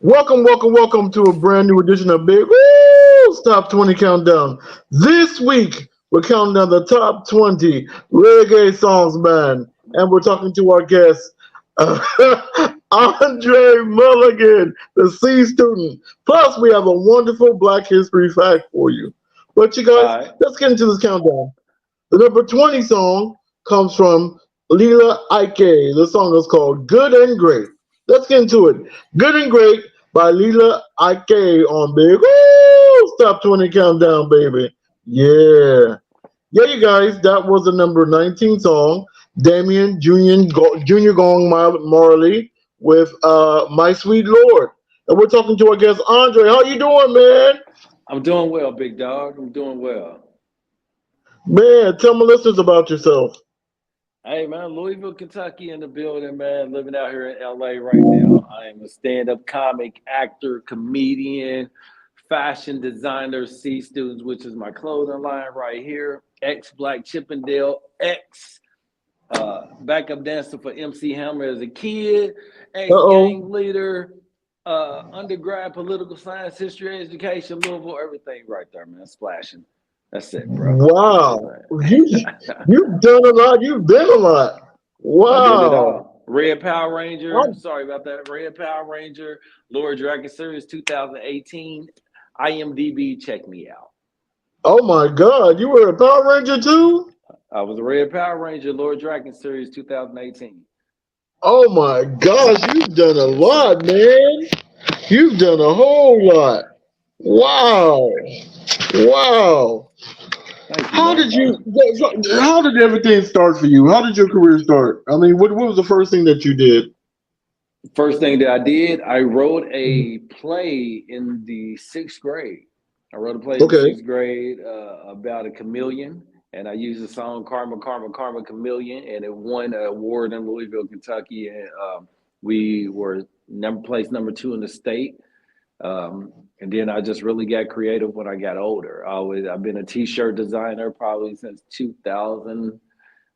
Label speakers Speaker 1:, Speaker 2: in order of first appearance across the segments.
Speaker 1: Welcome to a brand new edition of Big Woo Top 20 Countdown. This week, we're counting down the top 20 reggae songs, man. And we're talking to our guest, uh, Andre Mulligan, the C student. Plus, we have a wonderful Black History fact for you. But you
Speaker 2: All
Speaker 1: guys,
Speaker 2: right.
Speaker 1: let's get into this countdown. The number 20 song comes from Lila Ike. The song is called Good and Great. Let's get into it. Good and Great by Lila Ike on Big Woo! Stop 20 Countdown, baby. Yeah. Yeah, you guys, that was the number 19 song. Damien Junior Gong Marley with My Sweet Lord. And we're talking to our guest Andre. How you doing, man?
Speaker 2: I'm doing well, big dog. I'm doing well.
Speaker 1: Man, tell my listeners about yourself.
Speaker 2: Hey, man, Louisville, Kentucky in the building, man. Living out here in LA right now. I am a stand up comic, actor, comedian, fashion designer, C Students, which is my clothing line right here. Ex Black Chippendale, ex backup dancer for MC Hammer as a kid,
Speaker 1: Uh
Speaker 2: ex
Speaker 1: oh.
Speaker 2: gang leader, undergrad political science, history, education, Louisville, everything right there, man. Splashing. That's it, bro. You know
Speaker 1: Wow.
Speaker 2: what
Speaker 1: You
Speaker 2: I'm saying?
Speaker 1: you've done a lot. You've been a lot.
Speaker 2: I did it
Speaker 1: Wow.
Speaker 2: all. Red Power Ranger.
Speaker 1: I'm-
Speaker 2: Sorry about that. Red Power Ranger. Lord Dragon Series 2018. IMDb. Check me out.
Speaker 1: oh my God. You were a Power Ranger too?
Speaker 2: I was a Red Power Ranger. Lord Dragon Series 2018.
Speaker 1: Oh my gosh, you've done a
Speaker 2: Yes, sir.
Speaker 1: lot, man. You've done a whole lot. Wow. Wow.
Speaker 2: Thank you,
Speaker 1: How
Speaker 2: man.
Speaker 1: did you how did everything start for you? How did your career start? I mean, what was the first thing that you did?
Speaker 2: First thing that I did, I wrote a play in the sixth grade. I wrote a play in the
Speaker 1: Okay.
Speaker 2: sixth grade about a chameleon, and I used the song "Karma, Karma, Karma, Chameleon," and it won an award in Louisville, Kentucky, and we were number two in the state. And then I just really got creative when I got older. I've been a t-shirt designer probably since 2000,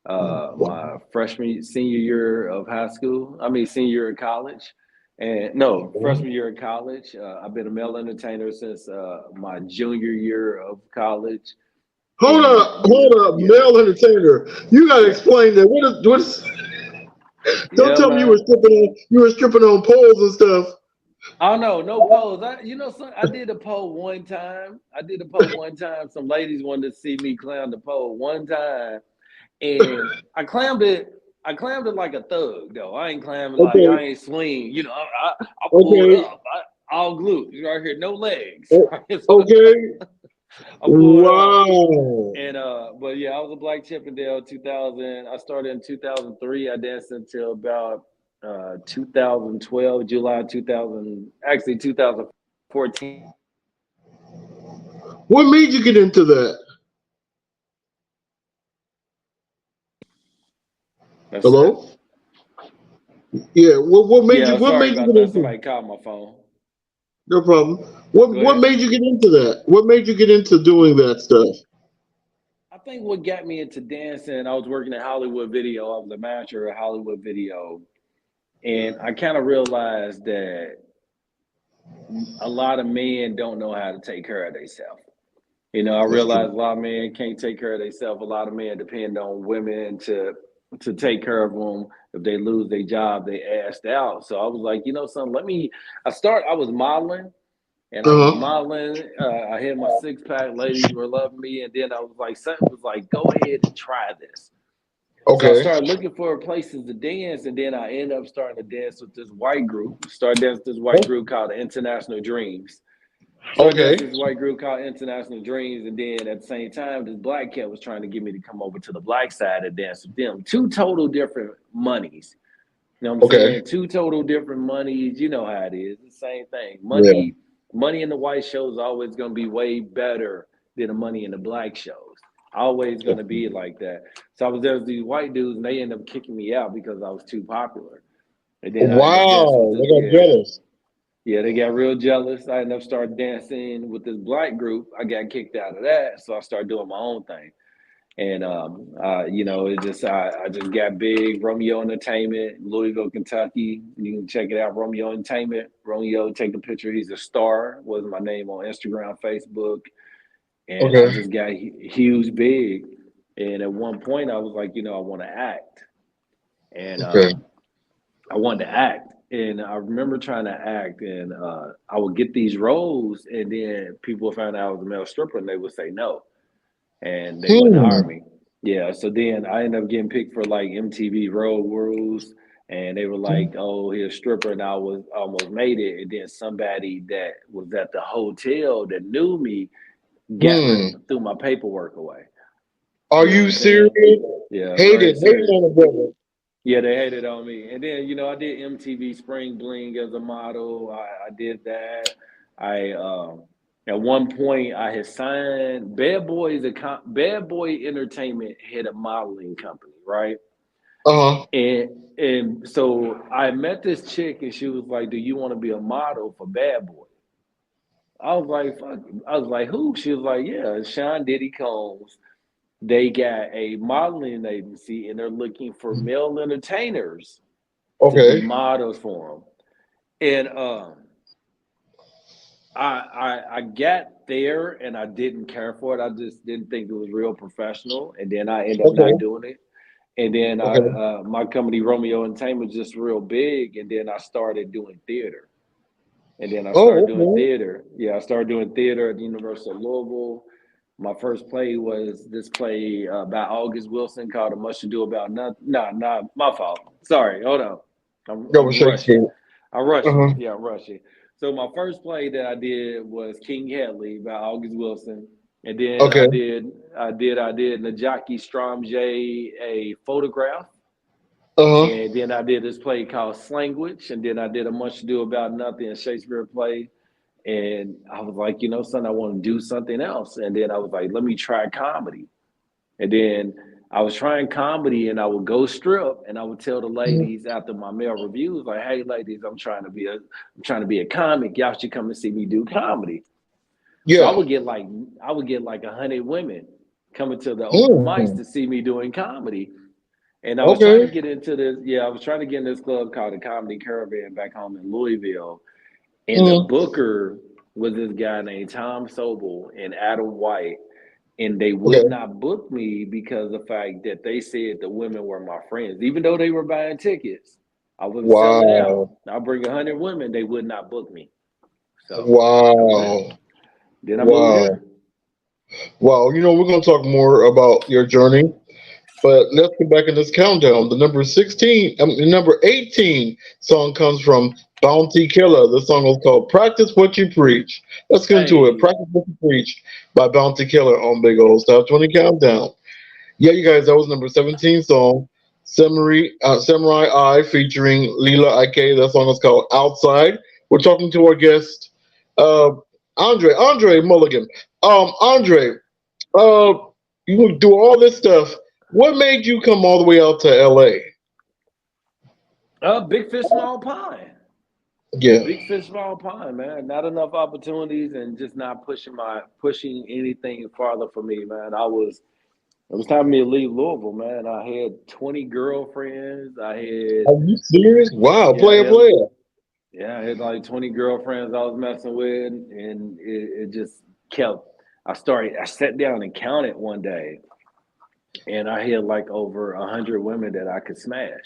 Speaker 2: my freshman senior year of high school. I mean senior year of college, and no freshman year of college. I've been a male entertainer since my junior year of college, and
Speaker 1: Hold up,
Speaker 2: yeah,
Speaker 1: male entertainer. You gotta
Speaker 2: yeah,
Speaker 1: explain that. What is don't
Speaker 2: yeah,
Speaker 1: tell me
Speaker 2: man.
Speaker 1: you were stripping on poles and stuff.
Speaker 2: Oh no, no pose. I did a pole one time. I did a pole one time. Some ladies wanted to see me climb the pole one time, and I climbed it like a thug though. I ain't climbing like I
Speaker 1: Okay,
Speaker 2: ain't swing. I pulled
Speaker 1: okay,
Speaker 2: up. All glutes right here, no legs.
Speaker 1: o-
Speaker 2: Right? So
Speaker 1: okay.
Speaker 2: I pulled up,
Speaker 1: Wow.
Speaker 2: and but yeah, I was a Black Chippendale 2000. I started in 2003. I danced until about 2012, July 2000, actually 2014.
Speaker 1: What made you get into that?
Speaker 2: That's it.
Speaker 1: Hello? Yeah.
Speaker 2: Yeah,
Speaker 1: What
Speaker 2: sorry
Speaker 1: made you
Speaker 2: about
Speaker 1: get
Speaker 2: that.
Speaker 1: into?
Speaker 2: Somebody called my phone.
Speaker 1: No problem.
Speaker 2: Go
Speaker 1: What
Speaker 2: ahead.
Speaker 1: made you get into that? What made you get into doing that stuff?
Speaker 2: I think what got me into dancing, I was working at Hollywood Video. I was a manager at Hollywood Video. And I kind of realized that a lot of men don't know how to take care of themselves. I
Speaker 1: That's
Speaker 2: realized
Speaker 1: true.
Speaker 2: a lot of men can't take care of themselves. A lot of men depend on women to take care of them. If they lose their job, they asked out. So I was like, something. I was modeling, and I
Speaker 1: Uh
Speaker 2: was
Speaker 1: huh.
Speaker 2: modeling. I had my six pack. Ladies were loving me, and then I was like, something was like, go ahead and try this. So I
Speaker 1: Okay.
Speaker 2: started looking for places to dance, and then I ended up starting to dance with this white group. Started dancing with this white group called the International Dreams. Started
Speaker 1: Okay.
Speaker 2: dancing with this white group called International Dreams, and then at the same time, this black cat was trying to get me to come over to the black side and dance with them. Two total different monies. You know what I'm
Speaker 1: Okay.
Speaker 2: saying? Two total different monies. You know how it is. The same thing.
Speaker 1: Yeah.
Speaker 2: Money in the white show is always going to be way better than the money in the black shows. Always going to be like that. So I was there with these white dudes, and they ended up kicking me out because I was too popular. And then I ended up dancing with
Speaker 1: Wow.
Speaker 2: this.
Speaker 1: They got
Speaker 2: Yeah,
Speaker 1: jealous.
Speaker 2: yeah, they got real jealous. I ended up started dancing with this black group. I got kicked out of that, so I started doing my own thing. And it just I just got big. Romeo Entertainment, Louisville, Kentucky. You can check it out. Romeo Entertainment. Romeo, take a picture. He's a star. Was my name on Instagram, Facebook, and I
Speaker 1: Okay.
Speaker 2: just got huge, big. And at one point, I was like, I want to act, and
Speaker 1: Okay.
Speaker 2: I wanted to act. And I remember trying to act, and I would get these roles, and then people would find out I was a male stripper, and they would say no, and they wouldn't hire
Speaker 1: Hmm.
Speaker 2: me. Yeah, so then I ended up getting picked for like MTV Road Rules, and they were like, "Oh, he's a stripper," and I was almost made it. And then somebody that was at the hotel that knew me
Speaker 1: Hmm.
Speaker 2: threw my paperwork away.
Speaker 1: Are
Speaker 2: You know what
Speaker 1: you
Speaker 2: I'm
Speaker 1: serious?
Speaker 2: saying? Yeah, very
Speaker 1: Hated
Speaker 2: serious.
Speaker 1: on the brother.
Speaker 2: Yeah, they hated on me. And then, I did MTV Spring Bling as a model. I did that. I At one point I had signed Bad Boy Entertainment had a modeling company, right?
Speaker 1: Uh-huh.
Speaker 2: And so I met this chick and she was like, "Do you want to be a model for Bad Boy?" I was like, "Fuck." I was like, "Who?" She was like, "Yeah, Sean Diddy Combs. They got a modeling agency and they're looking for male entertainers to be
Speaker 1: Okay.
Speaker 2: models for them." And I got there and I didn't care for it. I just didn't think it was real professional. And then I ended up not
Speaker 1: Okay.
Speaker 2: doing it. And then
Speaker 1: Okay.
Speaker 2: my company Romeo Entertainment was just real big. And then I started doing theater. And then I started
Speaker 1: Oh,
Speaker 2: doing
Speaker 1: okay.
Speaker 2: theater. Yeah, I started doing theater at the University of Louisville. My first play was this play by August Wilson called "A Much Ado About Nothing." No, not my fault. Sorry, hold on.
Speaker 1: That was
Speaker 2: I'm rushing.
Speaker 1: Shakespeare.
Speaker 2: I'm rushing.
Speaker 1: Uh-huh.
Speaker 2: Yeah, I'm rushing. So my first play that I did was King Hedley by August Wilson, and then
Speaker 1: Okay.
Speaker 2: I did Najaki Stromje a photograph,
Speaker 1: Uh-huh.
Speaker 2: and then I did this play called Slanguage, and then I did A Much Ado About Nothing, a Shakespeare play. And I was like, son, I want to do something else. And then I was like, let me try comedy. And then I was trying comedy and I would go strip and I would tell the ladies after my male reviews, like, "Hey ladies, I'm trying to be a comic. Y'all should come and see me do comedy." So
Speaker 1: Yeah.
Speaker 2: I would get like 100 women coming to the open mics
Speaker 1: Hmm.
Speaker 2: to see me doing comedy. And I was trying to
Speaker 1: Okay.
Speaker 2: get into this, I was trying to get in this club called the Comedy Caravan back home in Louisville. And the
Speaker 1: Hmm.
Speaker 2: booker was this guy named Tom Sobel and Adam White. And they would
Speaker 1: Okay.
Speaker 2: not book me because of the fact that they said the women were my friends. Even though they were buying tickets, I was selling out.
Speaker 1: Wow.
Speaker 2: I bring 100 women, they would not book me. So that was it.
Speaker 1: Wow.
Speaker 2: Then I moved
Speaker 1: Wow.
Speaker 2: here.
Speaker 1: Wow. We're gonna talk more about your journey. But let's get back in this countdown. The number 18 song comes from Bounty Killer. The song is called Practice What You Preach. Let's get into it.
Speaker 2: Hey,
Speaker 1: Practice What You Preach by Bounty Killer on Big Old Top 20 Countdown. Yeah, you guys, that was number 17 song. Samurai Eye featuring Leela IK. That song is called Outside. We're talking to our guest, uh, Andre Mulligan. Andre, uh, you would do all this stuff. What made you come all the way out to LA?
Speaker 2: big fish, small pond.
Speaker 1: Yeah.
Speaker 2: Big fish, small pond, man. Not enough opportunities and just not pushing anything farther for me, man. It was time for me to leave Louisville, man. I had 20 girlfriends.
Speaker 1: Are you serious? Wow,
Speaker 2: Yeah, I
Speaker 1: player,
Speaker 2: had,
Speaker 1: player.
Speaker 2: yeah, I had like 20 girlfriends I was messing with, and it just kept. I sat down and counted one day, and I had like over 100 women that I could smash.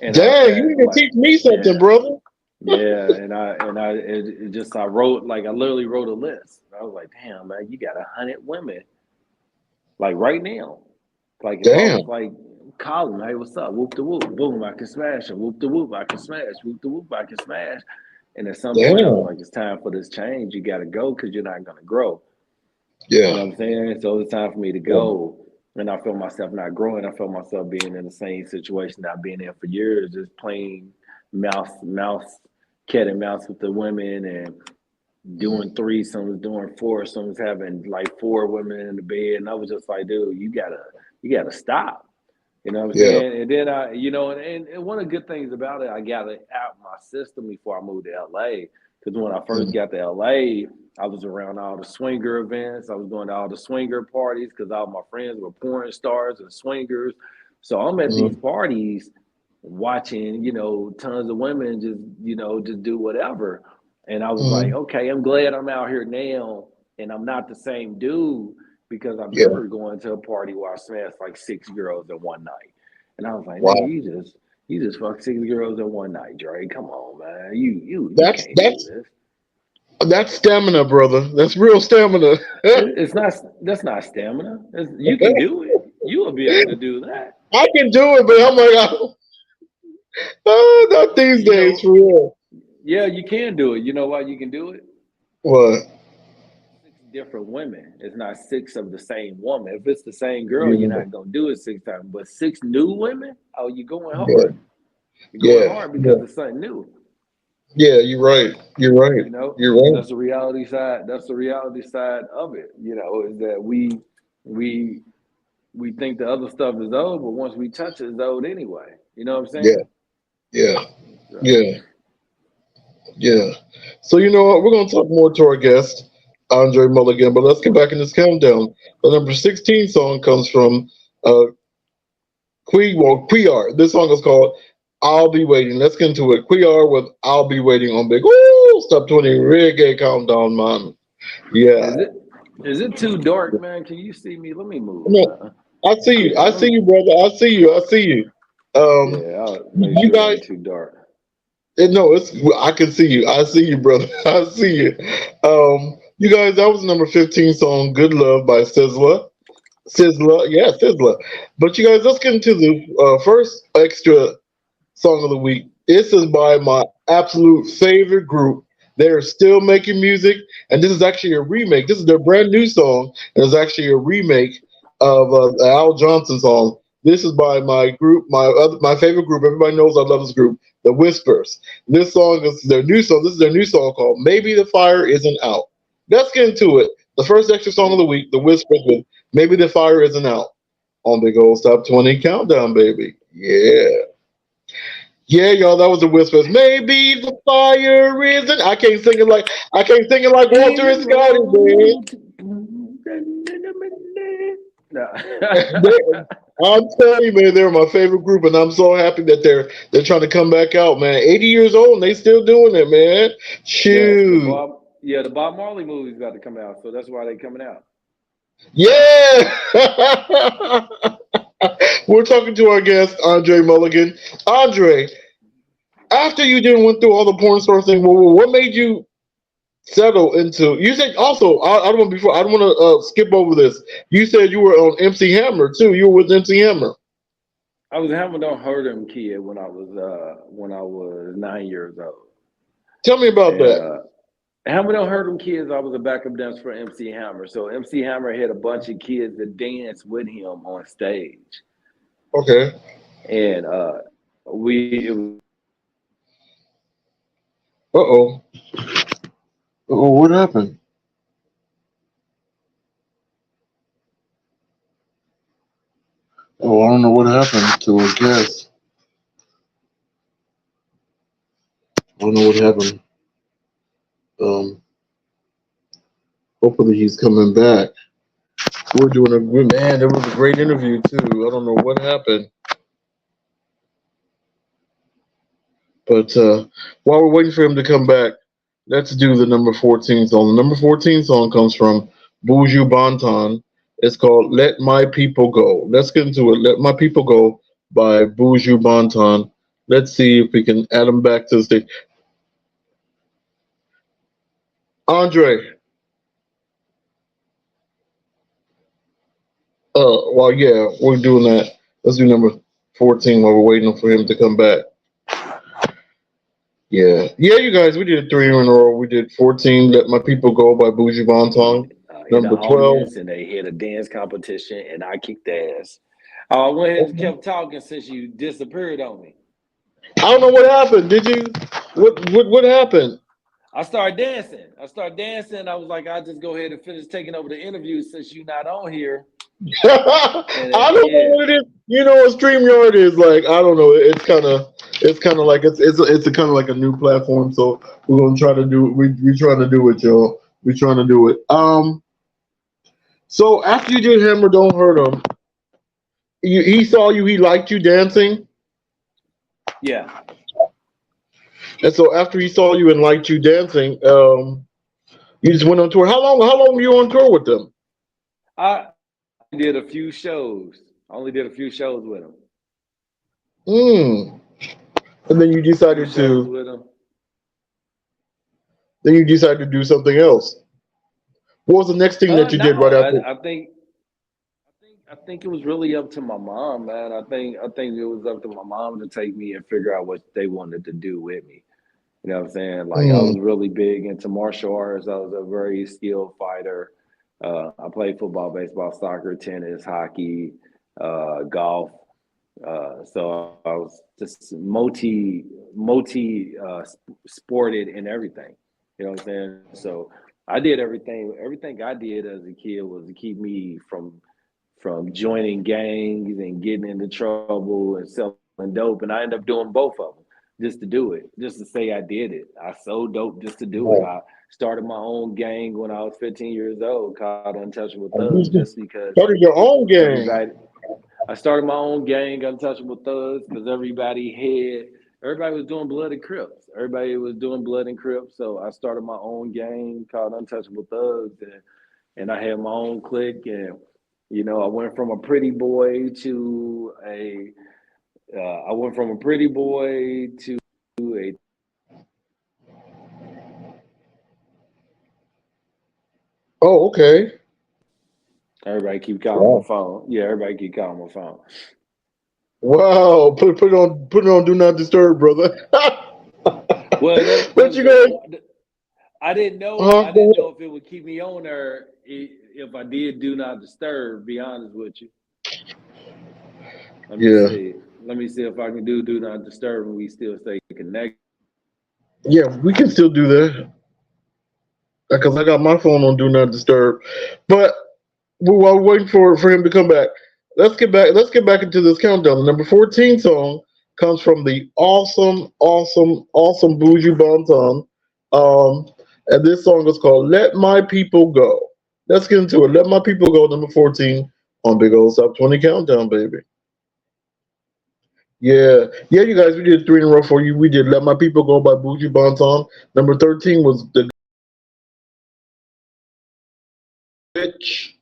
Speaker 2: And I
Speaker 1: Dang, you need to
Speaker 2: like,
Speaker 1: teach me something,
Speaker 2: yeah,
Speaker 1: brother.
Speaker 2: yeah, it just I wrote like I literally wrote a list. I was like, damn, man, you got 100 women like right now. Like if I was
Speaker 1: Damn.
Speaker 2: like calling, "Hey, what's up? Whoop the whoop, boom, I can smash it. Whoop the whoop, I can smash. Whoop the whoop, I can smash." And at some point, I was
Speaker 1: Damn.
Speaker 2: like, "It's time for this change. You got to go because you're not gonna grow." You
Speaker 1: Yeah.
Speaker 2: know what I'm saying? So it's time for me to go. And I felt myself not growing. I felt myself being in the same situation that I've been in for years, just playing cat and mouse with the women and doing threesomes, doing foursomes, having like four women in the bed. And I was just like, dude, you gotta stop. You know what I'm
Speaker 1: Yeah.
Speaker 2: saying? And then and one of the good things about it, I got it out my system before I moved to LA. Because when I first got to LA, I was around all the swinger events. I was going to all the swinger parties because all my friends were porn stars and swingers. So I'm at these parties watching, tons of women just do whatever. And I was like, okay, I'm glad I'm out here now and I'm not the same dude because I remember going to a party where I smashed like 6 girls in one night. And I was like,
Speaker 1: Wow.
Speaker 2: nigga, you just fucked 6 girls in one night, Dre. Come on, man. You
Speaker 1: That's
Speaker 2: can't do this.
Speaker 1: That's stamina, brother. That's real stamina.
Speaker 2: That's not stamina. You can do it. You will be able to do that.
Speaker 1: I can do it, but I'm like, not these days, for real.
Speaker 2: Yeah, you can do it. You know why you can do it?
Speaker 1: What?
Speaker 2: 6 different women. It's not 6 of the same woman. If it's the same girl, you're not gonna do it 6 times. But 6 new women, oh, you're going hard. You're going hard because it's something new.
Speaker 1: Yeah, you're right. You're right. You're right.
Speaker 2: That's the reality side. That's the reality side of it. Is that we think the other stuff is old, but once we touch it, it's old anyway. You know what I'm saying?
Speaker 1: Yeah. So you know what? We're gonna talk more to our guest, Andre Mulligan, but let's get back in this countdown. The number 16 song comes from Queer. This song is called I'll Be Waiting. Let's get into it. Queer with I'll Be Waiting on Big Stop 20 Reggae Countdown, man. Yeah.
Speaker 2: Is it too dark, man? Can you see me? Let me move.
Speaker 1: No, I see you. I see you, brother. I see you. You guys
Speaker 2: too dark.
Speaker 1: No, I can see you. I see you, brother. I see you. You guys, that was number 15 song, Good Love by Sizzla. Sizzla. But you guys, let's get into the first extra song of the week. This is by my absolute favorite group. They're still making music, and this is actually a remake. This is their brand new song, and it's actually a remake of the Al Johnson song. This is by my group, my favorite group. Everybody knows I love this group, The Whispers. This song is their new song. This is their new song called "Maybe the Fire Isn't Out." Let's get into it. The first extra song of the week, The Whispers with "Maybe the Fire Isn't Out" on Big Old Top 20 Countdown, baby. Yeah, y'all, that was The Whispers. Maybe the fire isn't. I can't sing it like Walter and Scotty, man. I'm telling you, man, they're my favorite group, and I'm so happy that they're trying to come back out, man. 80 years old, and they still doing it, man. Shoot.
Speaker 2: The Bob Marley movie's got to come out, so that's why they're coming out.
Speaker 1: Yeah. We're talking to our guest, Andre Mulligan. Andre, after you went through all the porn stars thing, what made you settle into? You said also, I don't want to skip over this. You said you were on MC Hammer too. You were with MC Hammer.
Speaker 2: I was a Hammer Don't Hurt Him kid when I was 9 years old.
Speaker 1: Tell me about that.
Speaker 2: Hammer Don't Hurt Him kids. I was a backup dancer for MC Hammer. So MC Hammer had a bunch of kids that danced with him on stage.
Speaker 1: Okay.
Speaker 2: And
Speaker 1: what happened? I don't know what happened to our guest. I don't know what happened. Hopefully he's coming back. We're doing there was a great interview too. I don't know what happened. But while we're waiting for him to come back, let's do the number 14 song. The number 14 song comes from Buju Banton. It's called Let My People Go. Let's get into it. Let My People Go by Buju Banton. Let's see if we can add him back to the stage. Andre. We're doing that. Let's do number 14 while we're waiting for him to come back. Yeah, you guys, we did 3 in a row. We did 14, Let My People Go by Buju Banton. Number 12.
Speaker 2: And they had a dance competition, and I kicked ass. I went ahead and kept talking since you disappeared on me.
Speaker 1: I don't know what happened. Did you? What happened?
Speaker 2: I started dancing. I was like, I'll just go ahead and finish taking over the interview since you're not on here.
Speaker 1: I don't know what it is. You know what StreamYard is like? I don't know. It's kind of like it's a kind of like a new platform. So we're gonna try to do we trying to do it, y'all. We trying to do it. So after you did Hammer Don't Hurt Him, he saw you. He liked you dancing.
Speaker 2: Yeah.
Speaker 1: And so after he saw you and liked you dancing, you just went on tour. How long were you on tour with them?
Speaker 2: I did a few shows. I only did a few shows with him.
Speaker 1: Mm. And then you decided to.
Speaker 2: With him.
Speaker 1: Then you decided to do something else. What was the next thing that you did right after?
Speaker 2: I think it was really up to my mom, man. I think it was up to my mom to take me and figure out what they wanted to do with me. You know what I'm saying? Like I was really big into martial arts. I was a very skilled fighter. I played football, baseball, soccer, tennis, hockey, golf. So I was just multi sported in everything. You know what I'm saying? So I did everything. Everything I did as a kid was to keep me from joining gangs and getting into trouble and selling dope. And I ended up doing both of them just to do it, just to say I did it. I sold dope just to do it. I started my own gang when I was 15 years old called Untouchable Thugs just because.
Speaker 1: Started your own gang.
Speaker 2: I started my own gang, Untouchable Thugs, because everybody was doing Blood and Crips. Everybody was doing Blood and Crips. So I started my own gang called Untouchable Thugs, and I had my own clique. And, you know, I went from a pretty boy to a
Speaker 1: Oh, okay.
Speaker 2: Everybody keep calling my phone. Yeah, everybody keep calling my phone.
Speaker 1: Wow, put it on Do Not Disturb, brother.
Speaker 2: Well,
Speaker 1: but you go.
Speaker 2: I didn't know if it would keep me on there if I did Do Not Disturb. Be honest with you. Let me see if I can do Not Disturb and we still stay connected.
Speaker 1: Yeah, we can still do that because I got my phone on Do Not Disturb. But while we're waiting for him to come back, let's get back into this countdown. The number 14 song comes from the awesome Buju Banton. And this song is called Let My People Go. Let's get into it. Let My People Go, number 14 on Big Old Top 20 Countdown, baby. Yeah, you guys, we did 3 in a row for you. We did Let My People Go by Buju Banton. Number 13 was The Bitch.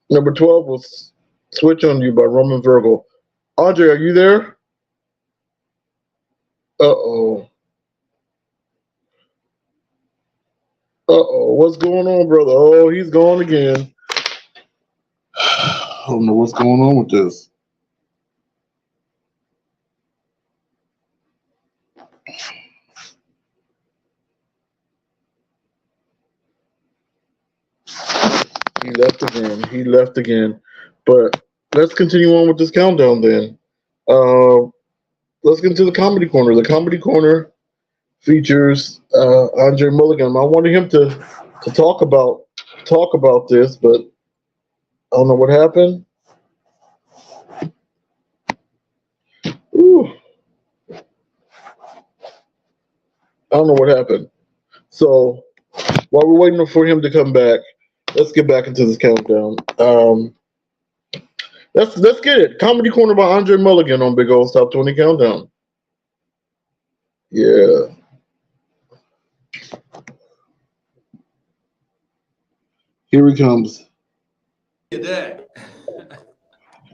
Speaker 1: Number 12 was Switch on You by Roman Virgo. Andre, are you there? Uh-oh. What's going on, brother? Oh, he's gone again. I don't know what's going on with this. He left again. But let's continue on with this countdown then. Let's get into the comedy corner. The comedy corner features Andre Mulligan. I wanted him to talk about this, but I don't know what happened. Ooh. I don't know what happened. So while we're waiting for him to come back, let's get back into this countdown. Let's get it. Comedy Corner by Andre Mulligan on Big Old Top 20 Countdown. Yeah. Here he comes.
Speaker 3: That.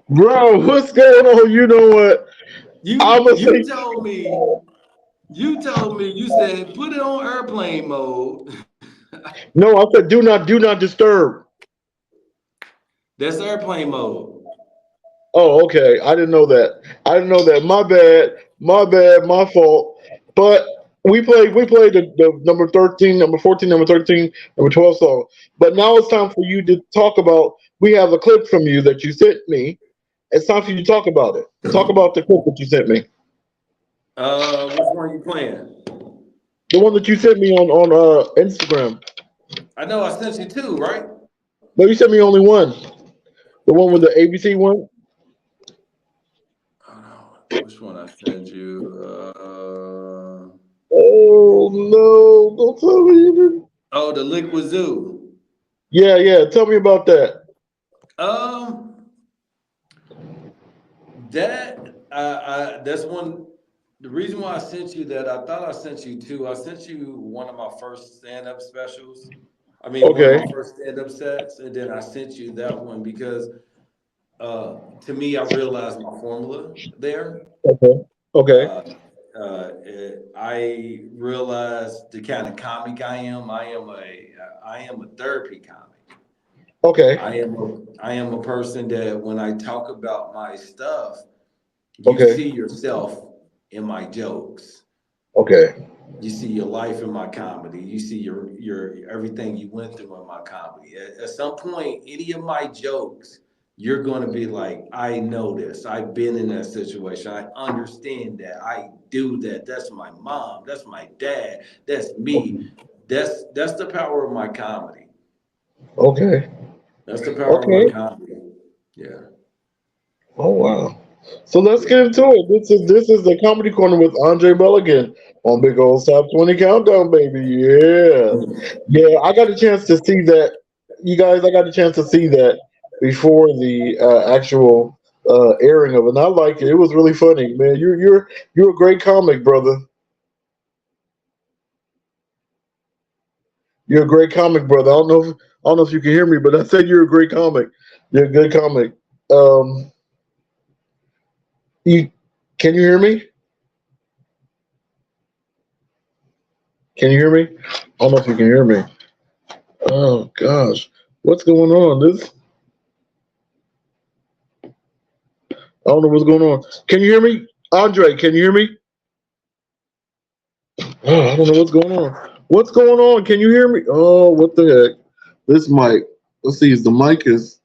Speaker 1: Bro, what's going on? You know what?
Speaker 3: You told me, you said put it on airplane mode.
Speaker 1: No, I said do not disturb.
Speaker 3: That's airplane mode.
Speaker 1: Oh, okay. I didn't know that. My fault. But we played the number 13, number 14, number 13, number 12 song. But now it's time for you to talk about, we have a clip from you that you sent me. It's time for you to talk about it. Talk about the clip that you sent me.
Speaker 3: Which one are you playing?
Speaker 1: The one that you sent me on Instagram.
Speaker 3: I know I sent you two, right?
Speaker 1: No, you sent me only one. The one with the ABC one?
Speaker 3: Which one I sent you?
Speaker 1: Oh no! Don't tell me you didn't.
Speaker 3: Oh, the Liquid Zoo.
Speaker 1: Yeah. Tell me about that.
Speaker 3: Um, that's one. The reason why I sent you that, I thought I sent you two. I sent you one of my first stand-up specials. I mean, one of
Speaker 1: Okay.
Speaker 3: my first stand-up sets, and then I sent you that one because, to me, I realized my formula there.
Speaker 1: Okay. Okay.
Speaker 3: Uh, I realized the kind of comic I am. I am a therapy comic.
Speaker 1: Okay.
Speaker 3: I am a person that when I talk about my stuff, you
Speaker 1: Okay.
Speaker 3: see yourself in my jokes.
Speaker 1: Okay.
Speaker 3: You see your life in my comedy. You see your everything you went through in my comedy. At some point, any of my jokes, you're going to be like, I know this. I've been in that situation. I understand that. I do that. That's my mom. That's my dad. That's me. That's the power of my comedy.
Speaker 1: Okay.
Speaker 3: That's the power of my
Speaker 1: Okay.
Speaker 3: comedy. Yeah.
Speaker 1: Oh wow. So let's
Speaker 3: Yeah.
Speaker 1: get into it. This is the comedy corner with Andre Mulligan on Big Old Top 20 Countdown, baby. Yeah. Yeah, I got a chance to see that. You guys, I got a chance to see that before the actual airing of it. And I liked it. It was really funny, man. You're a great comic, brother. You're a great comic, brother. I don't know if you can hear me, but I said you're a great comic. You're a good comic. Um, you can you hear me? Can you hear me? I don't know if you can hear me. Oh gosh, what's going on? I don't know what's going on. Can you hear me, Andre? Can you hear me? Oh, I don't know what's going on. What's going on? Can you hear me? Oh, what the heck? This mic. Let's see. Is the mic is?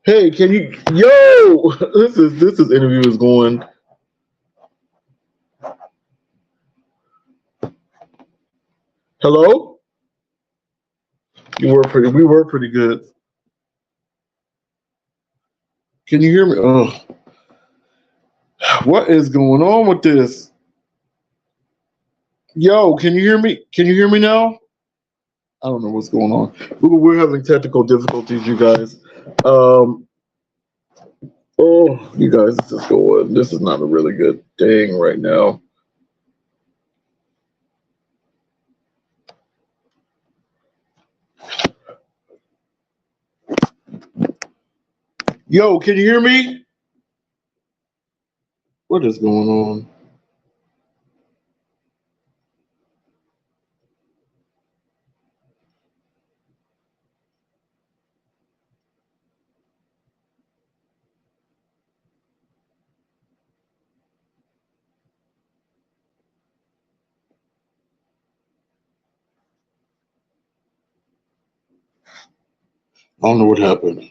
Speaker 1: Hey, can you? Yo, this is interview is going. Hello. You were pretty. We were pretty good. Can you hear me? Oh, what is going on with this? Yo, can you hear me? Can you hear me now? I don't know what's going on. We're having technical difficulties, you guys. Um, oh, you guys, this is going. This is not a really good thing right now. Yo, can you hear me? What is going on? I don't know what happened.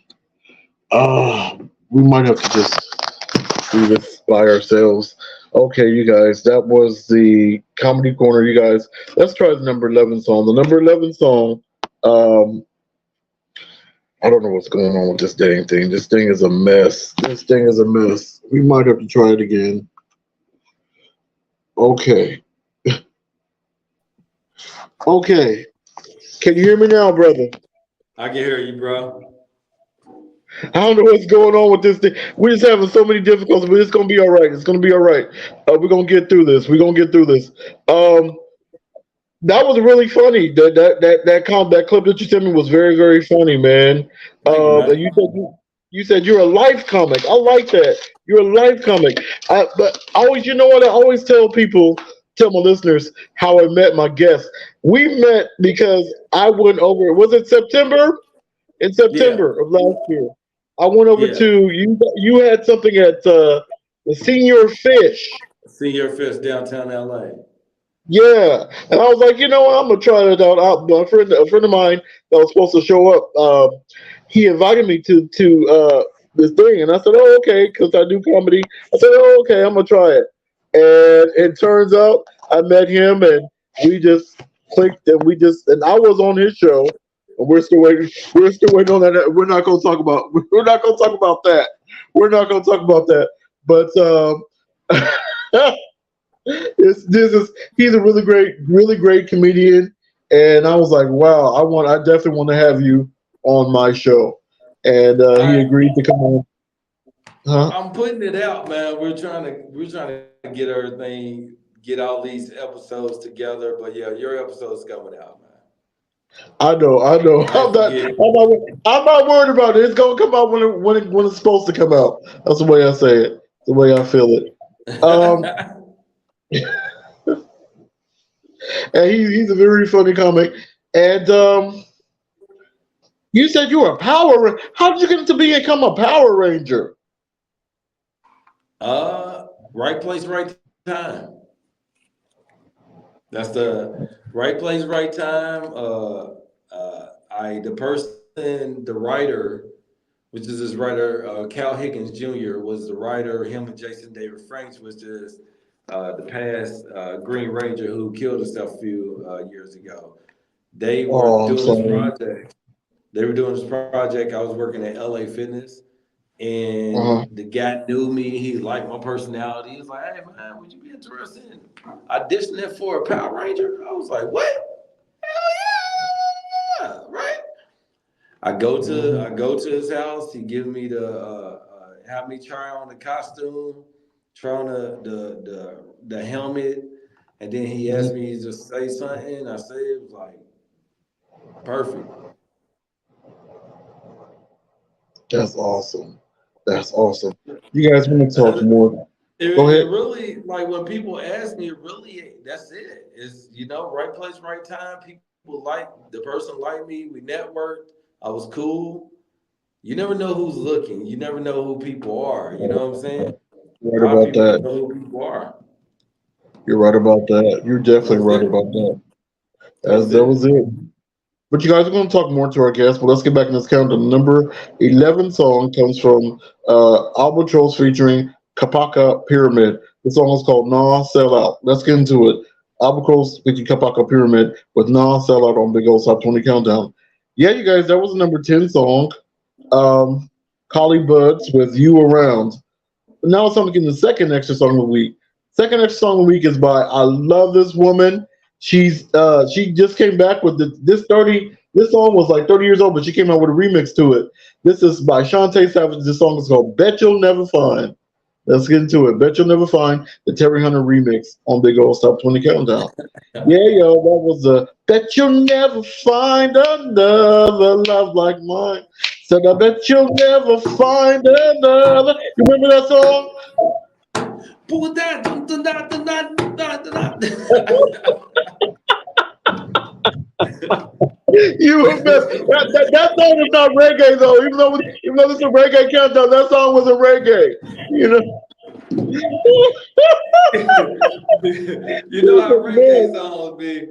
Speaker 1: We might have to just do this by ourselves. Okay, you guys, that was the comedy corner. You guys, let's try the number 11 song. The number 11 song. Um, I don't know what's going on with this dang thing. This thing is a mess. This thing is a mess. We might have to try it again. Okay. Okay. Can you hear me now, brother?
Speaker 3: I can hear you, bro.
Speaker 1: I don't know what's going on with this thing. We're just having so many difficulties, but it's gonna be all right. It's gonna be all right. We're gonna get through this. We're gonna get through this. That was really funny. That clip that you sent me was very very funny, man.
Speaker 3: Thank you,
Speaker 1: And
Speaker 3: man.
Speaker 1: you said you're a life comic. I like that. You're a life comic. But always, you know what? I always tell my listeners how I met my guest. We met because I went over. Was it September? In
Speaker 3: Yeah,
Speaker 1: September of last year, I went over
Speaker 3: yeah.
Speaker 1: to you. You had something at the Senior Fish.
Speaker 3: Senior Fish, downtown LA.
Speaker 1: Yeah, and I was like, you know what, I'm gonna try it out. A friend of mine that was supposed to show up, he invited me to this thing, and I said, oh okay, because I do comedy. I said, oh okay, I'm gonna try it, and it turns out I met him, and we just clicked, and I was on his show, We're still waiting. We're still waiting on that. We're not going to talk about. We're not going to talk about that. We're not going to talk about that. But it's this is he's a really great comedian, and I was like, wow, I definitely want to have you on my show, and he agreed to come on. Huh?
Speaker 3: I'm putting it out, man. We're trying to get everything, get all these episodes together. But yeah, your episode's coming out, man.
Speaker 1: I know.
Speaker 3: I forget.
Speaker 1: I'm not worried about it. It's gonna come out when it's supposed to come out. That's the way I say it. The way I feel it. Um, and he's a very funny comic. And you said you were a How did you get to become a Power Ranger?
Speaker 3: Right place, right time. That's the right place, right time. The writer, which is this writer, Cal Higgins Jr. was the writer. Him and Jason David Franks was just the past Green Ranger who killed himself a few years ago. They were
Speaker 1: Oh, I'm
Speaker 3: doing this
Speaker 1: sorry.
Speaker 3: project. They were doing this project. I was working at LA Fitness, and
Speaker 1: Uh-huh.
Speaker 3: the guy knew me. He liked my personality. He was like, "Hey man, would you be interested in auditioning for a Power Ranger?" I was like, "What? Hell yeah, right?" I go to his house. He give me have me try on the costume, try on the helmet, and then he asked me to say something. I said it was like perfect.
Speaker 1: That's awesome. That's awesome. You guys want to talk more? Go
Speaker 3: It
Speaker 1: ahead.
Speaker 3: really, like when people ask me, really, that's it. It's, right place, right time. People like the person like me. We networked. I was cool. You never know who's looking. You never know who people are. You know what I'm saying? A
Speaker 1: Right
Speaker 3: lot of
Speaker 1: about
Speaker 3: people don't
Speaker 1: that.
Speaker 3: know who people are.
Speaker 1: You're right about that. You're definitely
Speaker 3: That's
Speaker 1: right
Speaker 3: it.
Speaker 1: about that.
Speaker 3: That's
Speaker 1: That was
Speaker 3: it.
Speaker 1: it. But you guys are going to talk more to our guests, but let's get back in this countdown. The number 11 song comes from Albatross featuring Kapaka Pyramid. The song is called Nah Sell Out. Let's get into it. Albatross featuring Kapaka Pyramid with Nah Sell Out on Big Old Top 20 Countdown. Yeah, you guys, that was the number 10 song. Um, Collie Buds with You Around. Now it's time to get the second extra song of the week. Second extra song of the week is by I Love This Woman. She just came back with this 30. This song was like 30 years old, but she came out with a remix to it. This is by Shantae Savage. This song is called Bet You'll Never Find. Let's get into it. Bet You'll Never Find, the Terry Hunter remix on Big Old Top 20 Countdown. Yeah, yo, that was the Bet You'll Never Find Another Love Like Mine. Said I bet you'll never find another. You remember that song? You remember that song was not reggae though. Even though this is a reggae countdown, that song was a reggae. You know.
Speaker 3: You know how reggae songs be.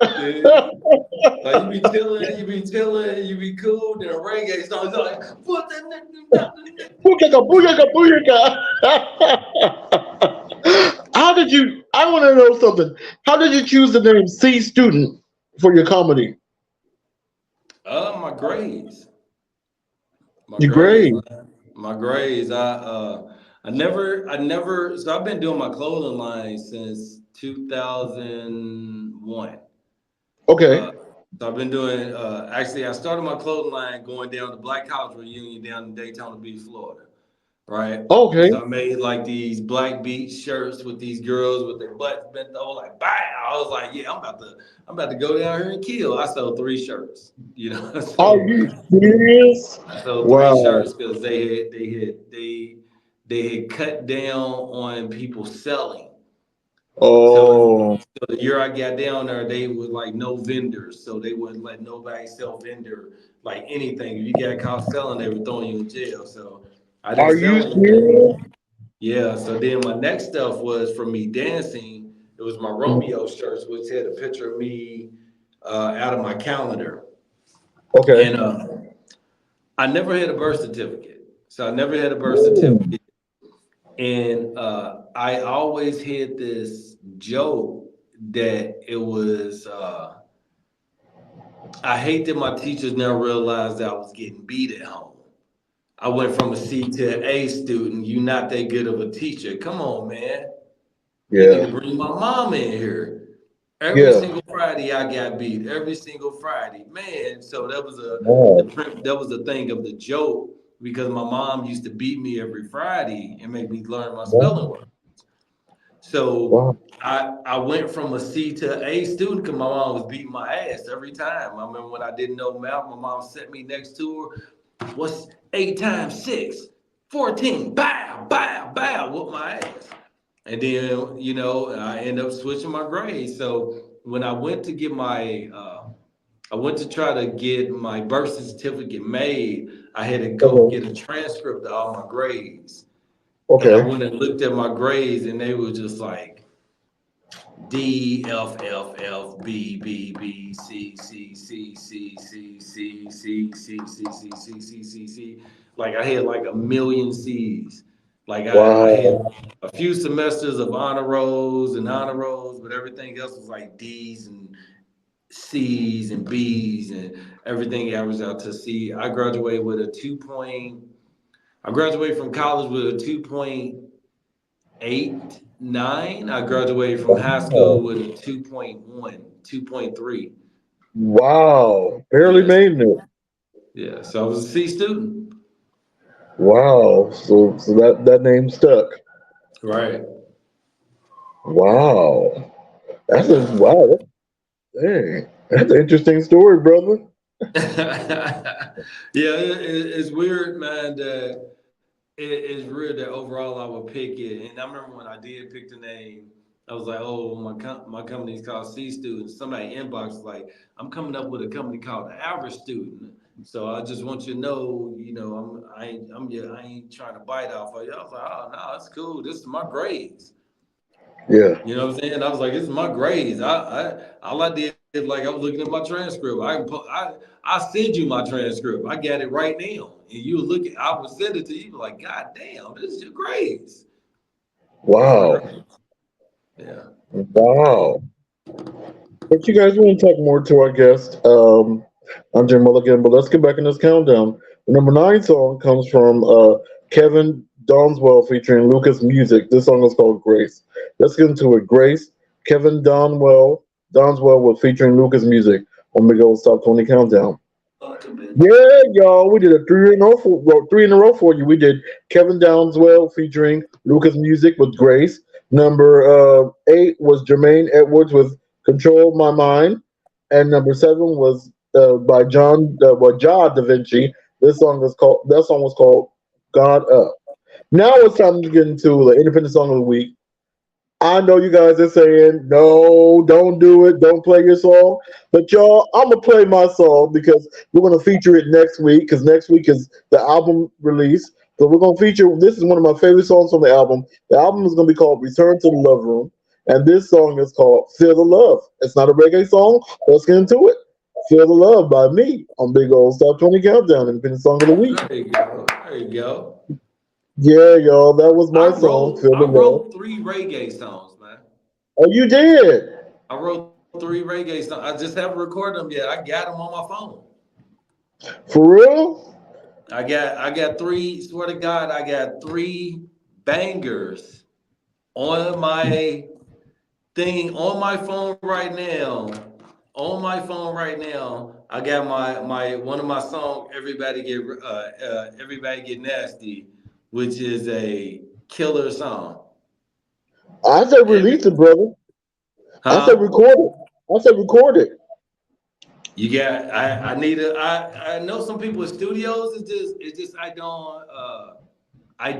Speaker 3: Yeah. Like you be chilling, you be cool. Then a reggae song is like, what the.
Speaker 1: Booyaka, booyaka, booyaka. How did you? I want to know something. How did you choose the name C Student for your comedy?
Speaker 3: My grades. My
Speaker 1: Your
Speaker 3: grades,
Speaker 1: grade.
Speaker 3: man. My grades. I never. So I've been doing my clothing line since 2001.
Speaker 1: Okay.
Speaker 3: Uh, so I've been doing. Actually, I started my clothing line going down to Black College Reunion down in Daytona Beach, Florida. Right.
Speaker 1: Okay.
Speaker 3: So I made like these Black Beach shirts with these girls with their butts bent over, like bam. I was like, yeah, I'm about to go down here and kill. I sold three shirts.
Speaker 1: Are
Speaker 3: So
Speaker 1: you serious?
Speaker 3: I sold three
Speaker 1: Wow.
Speaker 3: shirts because they had cut down on people selling. So,
Speaker 1: Oh.
Speaker 3: so the year I got down there, they was like no vendors, so they wouldn't let nobody sell vendor like anything. If you got caught selling, they were throwing you in jail. So I didn't
Speaker 1: Are you
Speaker 3: sell anything.
Speaker 1: serious?
Speaker 3: Yeah. So then my next stuff was for me dancing. It was my Romeo shirts, which had a picture of me out of my calendar,
Speaker 1: Okay.
Speaker 3: and I never had a birth certificate. So I never had a birth
Speaker 1: Ooh.
Speaker 3: certificate. And I always had this joke that it was I hate that my teachers never realized that I was getting beat at home. I went from a C to an A student. You're not that good of a teacher. Come on, man. You need to
Speaker 1: Yeah.
Speaker 3: bring my mom in here. Every
Speaker 1: Yeah.
Speaker 3: single Friday I got beat. Every single Friday, man. So that was
Speaker 1: Wow.
Speaker 3: that was the thing of the joke because my mom used to beat me every Friday and make me learn my spelling
Speaker 1: Wow.
Speaker 3: words. So
Speaker 1: Wow.
Speaker 3: I went from a C to an A student because my mom was beating my ass every time. I remember when I didn't know math, my mom set me next to her. What's 8 times 6? 14. Bow, bow, bow, whoop my ass. And then, I end up switching my grades. So when I went to get I went to try to get my birth certificate made, I had to go
Speaker 1: Okay.
Speaker 3: get a transcript of all my grades. And I
Speaker 1: Okay.
Speaker 3: went and looked at my grades, and they were just like D, F, F, F, B, B, B, C, C, C, C, C, C, C, C, C, C, C, C, C, C. Like I had like a million C's. Like I had
Speaker 1: Wow.
Speaker 3: a few semesters of honor rolls and honor rolls, but everything else was like D's and C's and B's and everything averaged out to C. I graduated from college with a 2.89. I graduated from high school
Speaker 1: Wow.
Speaker 3: with a 2.1, 2.3.
Speaker 1: Wow. Barely
Speaker 3: Yes.
Speaker 1: made it.
Speaker 3: Yeah. So I was a C student.
Speaker 1: Wow. So that name stuck.
Speaker 3: Right.
Speaker 1: Wow. That's a
Speaker 3: Yeah.
Speaker 1: wow. Dang. That's an interesting story, brother.
Speaker 3: Yeah, it's weird, man, that it's weird that overall I would pick it. And I remember when I did pick the name, I was like, oh, my company's called C Students. Somebody inboxed like, I'm coming up with a company called the Average Student. So I just want you to know, I ain't trying to bite off of you. I was like, oh no, it's cool. This is my grades.
Speaker 1: Yeah.
Speaker 3: You know what I'm saying? I was like, this is my grades. All I did, like, I was looking at my transcript. I send you my transcript. I got it right now, and you look at. I would send it to you, like, God damn, this is your grades. This is my
Speaker 1: Wow.
Speaker 3: grades. Yeah.
Speaker 1: Wow. But you guys want to talk more to our guest, I'm Jim Mulligan, but let's get back in this countdown. The number nine song comes from Kevin Donswell featuring Lucas Music. This song is called Grace. Let's get into it. Grace, Kevin Donswell with featuring Lucas Music on Big Old Stop 20 Countdown.
Speaker 3: Fuck a bitch.
Speaker 1: Yeah, y'all, we did a three in a row for you. We did Kevin Downswell featuring Lucas Music with Grace. Number eight was Jermaine Edwards with Control My Mind, and number seven was by Jah Da Vinci. That song was called God Up. Now it's time to get into the independent song of the week. I know you guys are saying, no, don't do it, don't play your song. But y'all, I'm going to play my song because we're going to feature it next week because next week is the album release. So we're going to feature, this is one of my favorite songs from the album. The album is going to be called Return to the Love Room. And this song is called Feel the Love. It's not a reggae song. Let's get into it. Feel the Love by me on Big Old Stop 20 Countdown, independent song of the week.
Speaker 3: There you go. There you go.
Speaker 1: Yeah, y'all, that was my
Speaker 3: I
Speaker 1: song,
Speaker 3: wrote
Speaker 1: Feel the
Speaker 3: I
Speaker 1: Love.
Speaker 3: wrote three reggae songs, man.
Speaker 1: Oh, you did?
Speaker 3: I wrote three reggae songs. I just haven't recorded them yet. I got them on my phone.
Speaker 1: For real?
Speaker 3: I got three. Swear to God, I got three bangers on my thing on my phone right now. On my phone right now, I got my one of my songs. Everybody get nasty, which is a killer song.
Speaker 1: I said
Speaker 3: Every
Speaker 1: release it, brother. I said
Speaker 3: huh?
Speaker 1: record it. I said record it.
Speaker 3: You got. I need a. I know some people with studios. It's just I don't I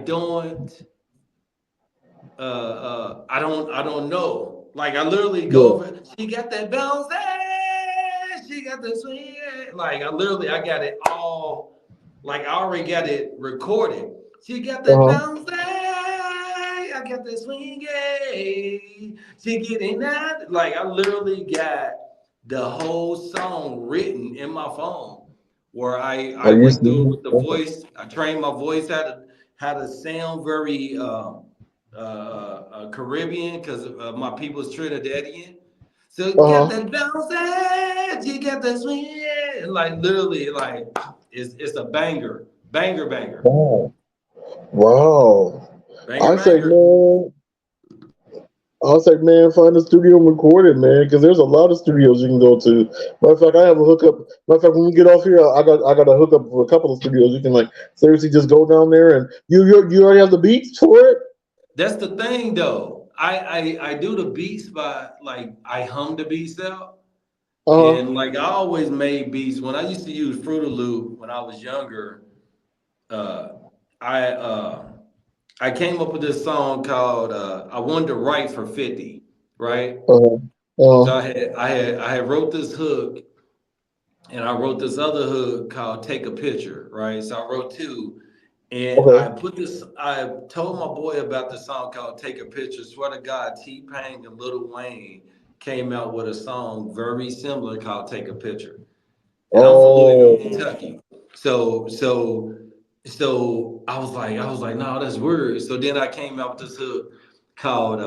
Speaker 3: don't know. Like I literally go
Speaker 1: Yeah.
Speaker 3: over. She got that bounce, she got the swing. Like I got it all. Like I already got it recorded. She got that
Speaker 1: Uh-huh.
Speaker 3: bounce, I got the swing. She getting that. Like I literally got the whole song written in my phone. Where I
Speaker 1: Are you
Speaker 3: went through it
Speaker 1: serious?
Speaker 3: with the voice. I trained my voice how to sound very Caribbean because my people is Trinidadian. So get
Speaker 1: Uh-huh.
Speaker 3: that bounce, you get that swing. Like literally, like it's a banger, banger,
Speaker 1: Wow. Wow.
Speaker 3: banger,
Speaker 1: I say,
Speaker 3: banger.
Speaker 1: man, I was like, man, find a studio and record it, man, because there's a lot of studios you can go to. Matter of fact, I have a hookup. Matter of fact, when we get off here, I got a hookup for a couple of studios. You can like seriously just go down there and you already have the beats for it.
Speaker 3: That's the thing, though. I do the beats by like I hum the beats out,
Speaker 1: Uh huh.
Speaker 3: and like I always made beats when I used to use Fruit Loop when I was younger. Uh, I I came up with this song called "I Wanted to Write for 50," right?
Speaker 1: Uh
Speaker 3: So
Speaker 1: huh.
Speaker 3: I had wrote this hook, and I wrote this other hook called "Take a Picture," right? So I wrote two, and I
Speaker 1: Okay.
Speaker 3: put this. I told my boy about the song called "Take a Picture." Swear to God, T Pain and Lil Wayne came out with a song very similar called "Take a Picture," and I'm from Louisville,
Speaker 1: Oh.
Speaker 3: Kentucky. So so so I was like, no, that's weird. So then I came out with this hook called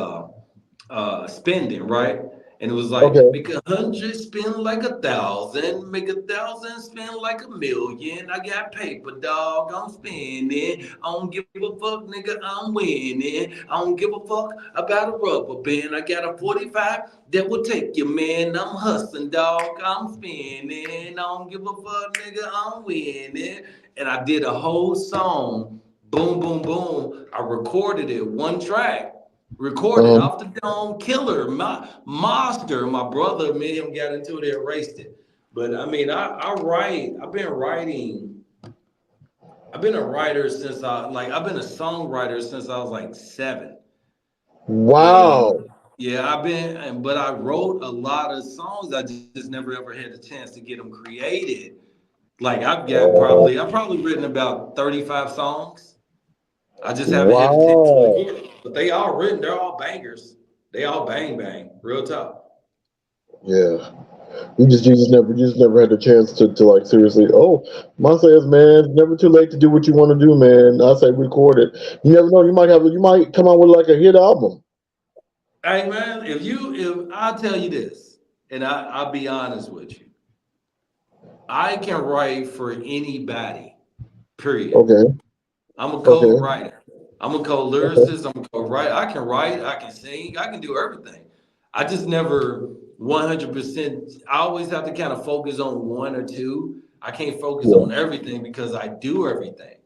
Speaker 3: spending, right? And it was like,
Speaker 1: Okay.
Speaker 3: make 100 spend like 1,000, make 1,000 spend like 1,000,000. I got paper, dog, I'm spending. I don't give a fuck, nigga, I'm winning. I don't give a fuck about a rubber band. I got a 45 that will take you, man. I'm hustling, dog, I'm spending. I don't give a fuck, nigga, I'm winning. And I did a whole song, boom, boom, boom. I recorded it, one track recorded
Speaker 1: Um.
Speaker 3: off the dome killer my monster. My brother, me and him got into it, erased it. But I mean, I write. I've been writing. I've been a writer since I've been a songwriter since I was like 7. And
Speaker 1: Wow.
Speaker 3: yeah, but I wrote a lot of songs. I just never ever had a chance to get them created. Like I've probably written about 35 songs. I just haven't had a chance to
Speaker 1: Wow.
Speaker 3: record them. But they all written, they're all bangers. They all bang bang, real tough.
Speaker 1: Yeah. You just never had the chance to like seriously. Oh, my says, man, it's never too late to do what you want to do, man. I say record it. You never know. You might come out with like a hit album.
Speaker 3: Hey man, if I'll tell you this, and I'll be honest with you, I can write for anybody, period.
Speaker 1: Okay.
Speaker 3: I'm a
Speaker 1: Okay.
Speaker 3: co-writer. I'm a
Speaker 1: Okay.
Speaker 3: co-lyricist. I'm a co-writer. I can write. I can sing. I can do everything. I just never 100%. I always have to kind of focus on one or two. I can't focus
Speaker 1: Yeah.
Speaker 3: on everything because I do everything.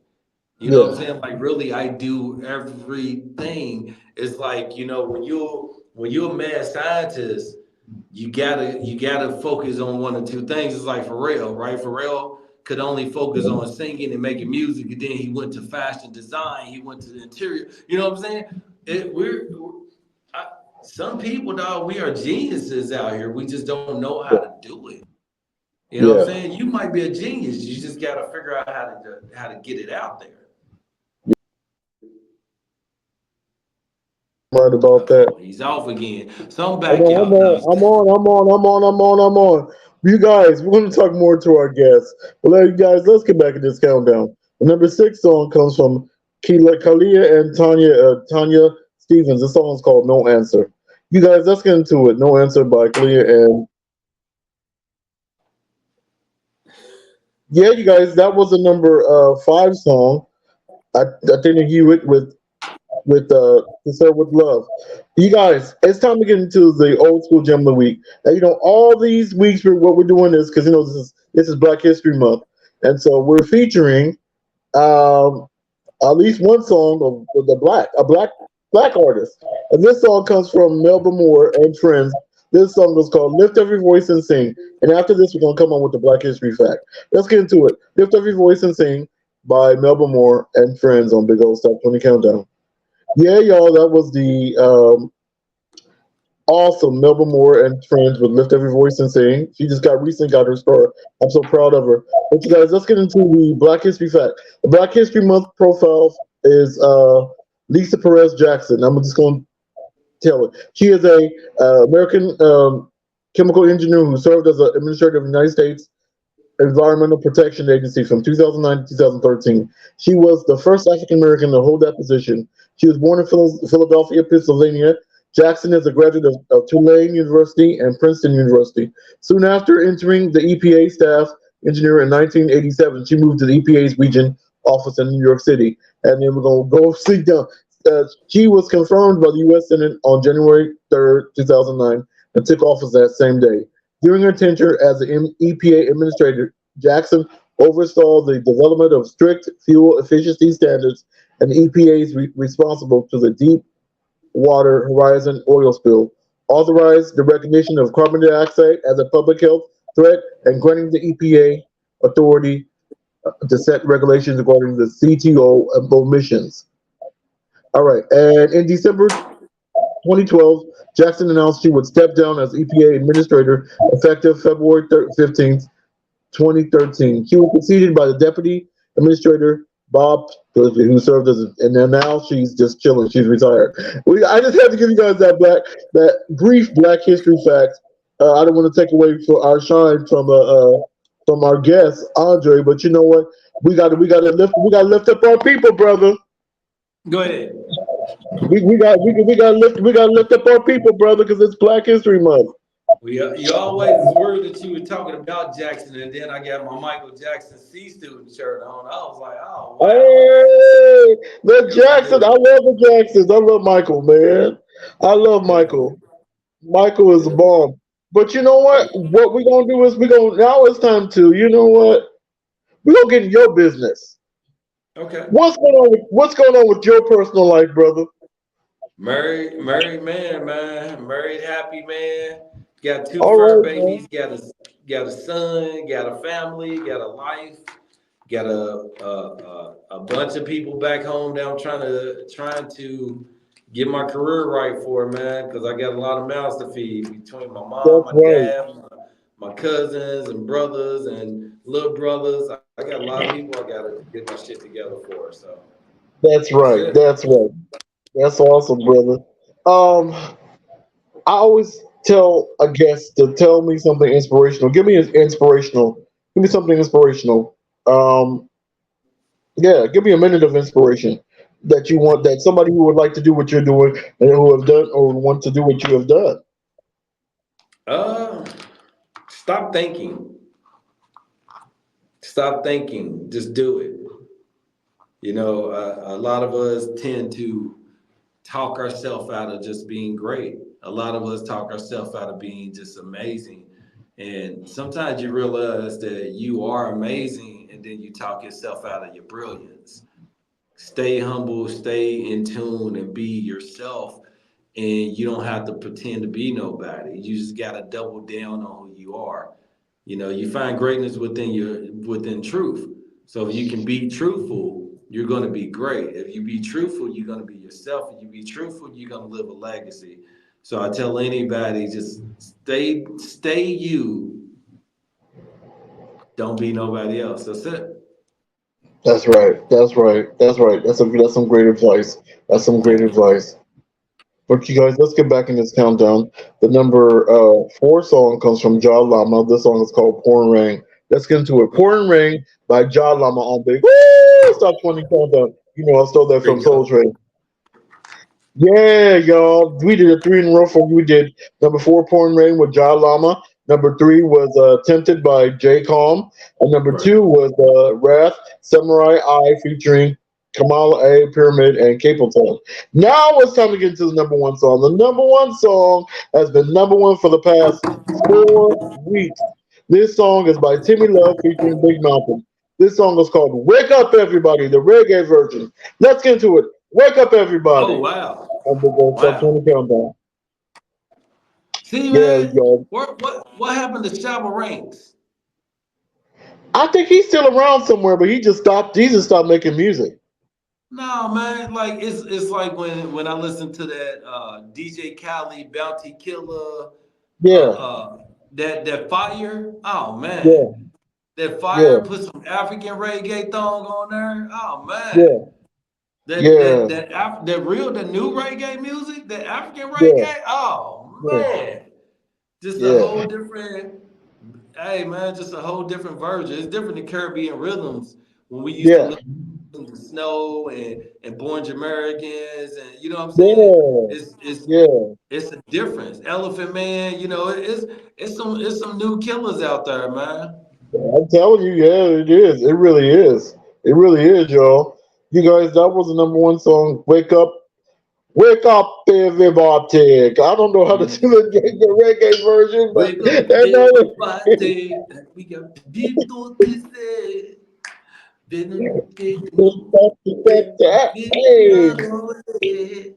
Speaker 3: You know what I'm
Speaker 1: Yeah.
Speaker 3: saying? Like really, I do everything. It's like when you're a mad scientist, you gotta focus on one or two things. It's like Pharrell, right? Pharrell could only focus
Speaker 1: Yeah.
Speaker 3: on singing and making music, and then he went to fashion design. He went to the interior. You know what I'm saying? It, we're I, some people, dog. We are geniuses out here. We just don't know how to do it. You know what I'm
Speaker 1: Yeah.
Speaker 3: saying? You might be a genius. You just gotta figure out how to get it out there.
Speaker 1: Right about that.
Speaker 3: Oh, he's off again. So I'm
Speaker 1: I'm
Speaker 3: back,
Speaker 1: on. I'm
Speaker 3: y'all. No,
Speaker 1: on. I'm on. I'm on. I'm on. I'm on. I'm on. You guys, we're going to talk more to our guests. But you guys, let's get back in this countdown. The number 6 song comes from Kalia and Tanya Stevens. The song is called "No Answer." You guys, let's get into it. "No Answer" by Kalia and yeah, you guys, that was the number 5 song. I think Hewitt with to serve with love. You guys, it's time to get into the old school gem of the week. And all these weeks what we're doing is because this is Black History Month, and so we're featuring um, at least one song of a black artist. And this song comes from Melba Moore and friends. This song was called "Lift Every Voice and Sing." And after this, we're gonna come on with the Black History fact. Let's get into it. "Lift Every Voice and Sing" by Melba Moore and friends on Big Old Stop 20 Countdown. Yeah, y'all, that was the awesome Melba Moore and friends with "Lift Every Voice and Sing." She just recently got her star. I'm so proud of her. But you guys, let's get into the Black History fact. The Black History Month profile is Lisa Perez Jackson. I'm just going to tell it. She is a American chemical engineer who served as an administrator of the United States Environmental Protection Agency from 2009 to 2013. She was the first African American to hold that position. She was born in Philadelphia, Pennsylvania, Jackson is a graduate of Tulane University and Princeton University. Soon after entering the EPA staff engineer in 1987, she moved to the EPA's region office in New York City. And then we're going to go see down. She was confirmed by the U.S. Senate on January 3rd, 2009, and took office that same day. During her tenure as the EPA administrator, Jackson oversaw the development of strict fuel efficiency standards, and the EPA is responsible to the Deepwater Horizon oil spill, authorized the recognition of carbon dioxide as a public health threat, and granting the EPA authority to set regulations regarding the CTO emissions. All right, and in December 2012, Jackson announced she would step down as EPA administrator effective February 15th, 2013. She was succeeded by the deputy administrator, Bob, who served as, and then now she's just chilling. She's retired. I just had to give you guys that brief Black History fact. I don't want to take away for our shine from our guest Andre, but you know what? We got to lift up our people, brother.
Speaker 3: Go ahead.
Speaker 1: We got to lift up our people, brother, because it's Black History Month.
Speaker 3: You always worried that you were talking about Jackson, and then I got my Michael Jackson C student shirt on. I was like, oh wow.
Speaker 1: Hey, the Jackson. I love the Jacksons. I love Michael, man. I love Michael. Michael is a bomb. But you know what? What we're gonna do is now it's time to, you know what? We're gonna get in your business.
Speaker 3: Okay.
Speaker 1: What's going on with your personal life, brother?
Speaker 3: Married man, married happy man. Got two
Speaker 1: All
Speaker 3: fur
Speaker 1: right, man.
Speaker 3: babies. Got a son. Got a family. Got a life. Got a bunch of people back home that I'm trying to get my career right for, man, because I got a lot of mouths to feed between my mom,
Speaker 1: That's
Speaker 3: my
Speaker 1: right.
Speaker 3: dad, my cousins and brothers and little brothers. I got a lot of people I gotta get my shit together for. So
Speaker 1: That's
Speaker 3: that's
Speaker 1: right.
Speaker 3: it.
Speaker 1: That's right. That's awesome, brother. I always tell a guest to tell me something inspirational. Give me an inspirational. Give me something inspirational. Um, yeah, give me a minute of inspiration that you want, that somebody who would like to do what you're doing and who have done or want to do what you have done.
Speaker 3: Uh, stop thinking. Stop thinking. Just do it. You know, a lot of us tend to talk ourselves out of just being great. A lot of us talk ourselves out of being just amazing. And sometimes you realize that you are amazing and then you talk yourself out of your brilliance. Stay humble, stay in tune, and be yourself. And you don't have to pretend to be nobody. You just got to double down on who you are. You know, you find greatness within truth. So if you can be truthful, you're going to be great. If you be truthful, you're going to be yourself. If you be truthful, you're going to live a legacy. So I tell anybody, just stay you. Don't be nobody else. That's it.
Speaker 1: That's right. That's right. That's right. That's some great advice. That's some great
Speaker 3: Thank you.
Speaker 1: advice. But you guys, let's get back in this countdown. The number four song comes from Ja Lama. This song is called Pouring Rain. Let's get into it. Pouring Rain by Ja Lama on Big Woo! Stop 20 countdown. You know, I stole that
Speaker 3: Here
Speaker 1: from
Speaker 3: you
Speaker 1: Soul
Speaker 3: go.
Speaker 1: Train. Yeah, y'all. We did a three in a row for you. We did number four, Pouring Rain with Ja Lama. Number three was Tempted by J. Calm. And number
Speaker 3: Right.
Speaker 1: two was Wrath, Samurai Eye featuring Kamala A, Pyramid, and Capleton. Now it's time to get to the number one song. The number one song has been number one for the past 4 weeks. This song is by Timmy Love featuring Big Mountain. This song is called Wake Up Everybody, the reggae version. Let's get into it. Wake up
Speaker 3: Oh
Speaker 1: everybody.
Speaker 3: wow.
Speaker 1: I'm gonna start
Speaker 3: Wow.
Speaker 1: 20 countdown.
Speaker 3: See,
Speaker 1: Yeah,
Speaker 3: man,
Speaker 1: y'all.
Speaker 3: what happened to Shabba Ranks?
Speaker 1: I think he's still around somewhere, but he just stopped. He just stopped making music.
Speaker 3: No, man. Like it's like when I listen to that DJ Khaled Bounty Killer,
Speaker 1: Yeah,
Speaker 3: that fire. Oh
Speaker 1: yeah,
Speaker 3: man, that
Speaker 1: yeah,
Speaker 3: fire. Put some African reggae thong on there. Oh man,
Speaker 1: yeah, yeah,
Speaker 3: the new reggae music, the African
Speaker 1: yeah,
Speaker 3: reggae. Oh
Speaker 1: yeah,
Speaker 3: man, just a
Speaker 1: yeah,
Speaker 3: whole different. Hey man, just a whole different version. It's different than Caribbean rhythms when we used to
Speaker 1: yeah,
Speaker 3: listen the snow and Born Americans, and you know what I'm saying?
Speaker 1: Yeah, yeah.
Speaker 3: It's a difference. Elephant Man, you know, it's some new killers out there, man.
Speaker 1: I'm telling you, yeah, it is. It really is. It really is, y'all. You guys, that was the number one song. Wake up, everybody. I don't know how to do the reggae version, but
Speaker 3: Wake up, everybody. We got people to say. Didn't get no
Speaker 1: hey, go ahead,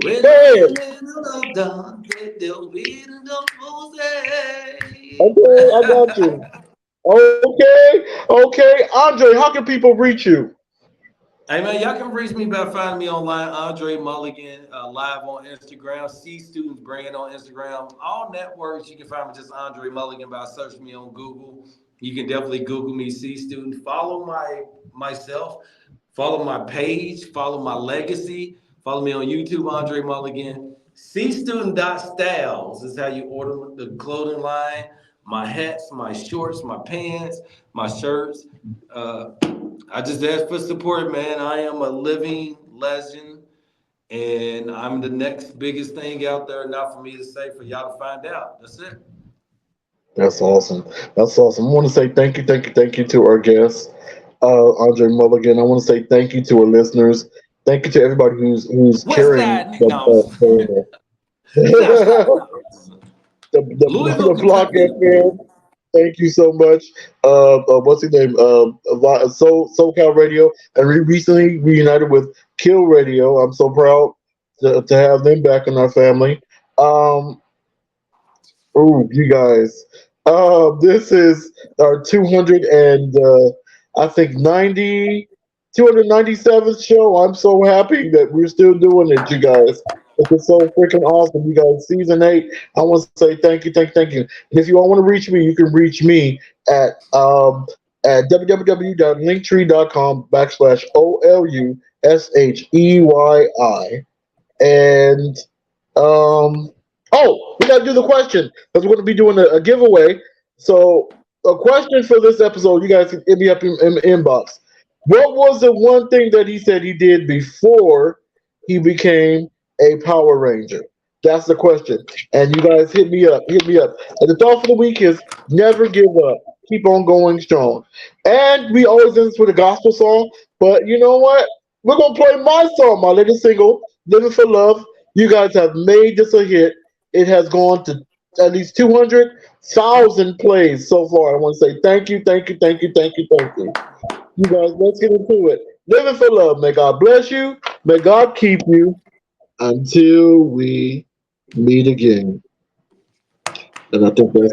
Speaker 3: when
Speaker 1: go
Speaker 3: I'm
Speaker 1: ahead.
Speaker 3: in the down, they'll be the
Speaker 1: Okay, I got
Speaker 3: Jose.
Speaker 1: you. Okay, okay. Andre, how can people reach you?
Speaker 3: Hey man, y'all can reach me by finding me online, Andre Mulligan, live on Instagram, C Students Brand on Instagram. All networks, you can find me just Andre Mulligan by searching me on Google. You can definitely Google me, C Student. Follow myself, follow my page, follow my legacy. Follow me on YouTube, Andre Mulligan. C Student Styles is how you order the clothing line, my hats, my shorts, my pants, my shirts. Uh, I just ask for support, man. I am a living legend, and I'm the next biggest thing out there. Not for me to say, for y'all to find out. That's it.
Speaker 1: That's awesome. That's awesome. I want to say thank you to our guest, Andre Mulligan. I want to say thank you to our listeners. Thank you to everybody who's
Speaker 3: West
Speaker 1: carrying
Speaker 3: Side Nick Noms.
Speaker 1: the,
Speaker 3: South Side Noms.
Speaker 1: the
Speaker 3: Louisville,
Speaker 1: Block
Speaker 3: Kentucky.
Speaker 1: FM. Thank you so much. What's his name? SoCal Radio, and we recently reunited with Kill Radio. I'm so proud to have them back in our family. Um, oh, you guys. This is our 200 and I think 297th show. I'm so happy that we're still doing it, you guys. It's so freaking awesome, you guys. Season 8. I want to say thank you. And if you all want to reach me, you can reach me at www.linktr.com/OLUSHEYI. And we got to do the question because we're going to be doing a giveaway. So, a question for this episode, you guys can hit me up in the inbox. What was the one thing that he said he did before he became a Power Ranger? That's the question. And you guys hit me up. Hit me up. And the thought for the week is never give up. Keep on going strong. And we always end this with a gospel song. But you know what? We're going to play my song, my latest single, Living for Love. You guys have made this a hit. It has gone to at least 200,000 plays so far. I want to say thank you. You guys, let's get into it. Living for love. May God bless you. May God keep you until we meet again. And I think that's